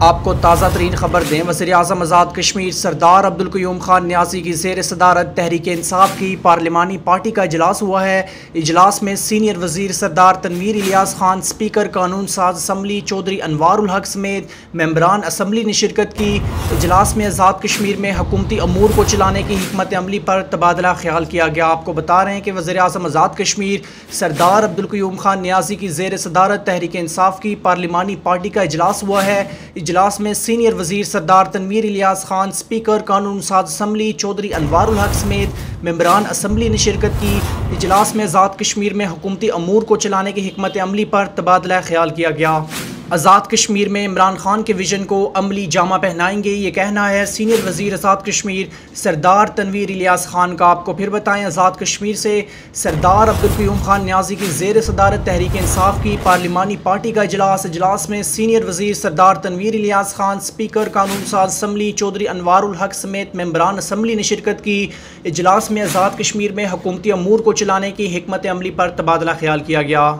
आपको ताज़ा तरीन खबर दें, वज़ीर-ए-आज़म आज़ाद कश्मीर सरदार अब्दुल क़य्यूम खान न्याज़ी की ज़ेर सदारत तहरीक इंसाफ की पार्लिमानी पार्टी का इजलास हुआ है। इजलास में सीनियर वज़ीर सरदार तनवीर इलियास खान, स्पीकर कानून साज असम्बली चौधरी अनवारुल हक समेत मेंबरान असम्बली ने शिरकत की। इजलास में आज़ाद कश्मीर में हुकूमती अमूर को चलाने की हिकमत अमली पर तबादला ख्याल किया गया। आपको बता रहे हैं कि वज़ीर-ए-आज़म आज़ाद कश्मीर सरदार अब्दुल क़य्यूम खान न्याज़ी की ज़ेर सदारत तहरीक इंसाफ की पार्लिमानी पार्टी का इजलास हुआ है। इजलास में सीनियर वज़ीर सरदार तनवीर इलियास खान, स्पीकर कानून साज असम्बली चौधरी अनवारुल हक समेत मेंबरान असम्बली ने शिरकत की। इजलास में आज़ाद कश्मीर में हुकूमती अमूर को चलाने की हिकमत अमली पर तबादला ख्याल किया गया। आज़ाद कश्मीर में इमरान खान के विजन को अमली जामा पहनाएंगे, ये कहना है सीनियर वज़ीर आज़ाद कश्मीर सरदार तनवीर इलियास खान का। आपको फिर बताएं, आज़ाद कश्मीर से सरदार अब्दुल क़य्यूम खान न्याज़ी की ज़ेर सदारत तहरीक इंसाफ की पार्लिमानी पार्टी का इजलास में सीनियर वज़ीर सरदार तनवीर इलियास खान, स्पीकर कानून साज असम्बली चौधरी अनवारुल हक समेत मेंबरान असम्बली ने शिरकत की। इजलास में आज़ाद कश्मीर में हुकूमती अमूर को चलाने की हिकमत अमली पर तबादला ख्याल किया गया।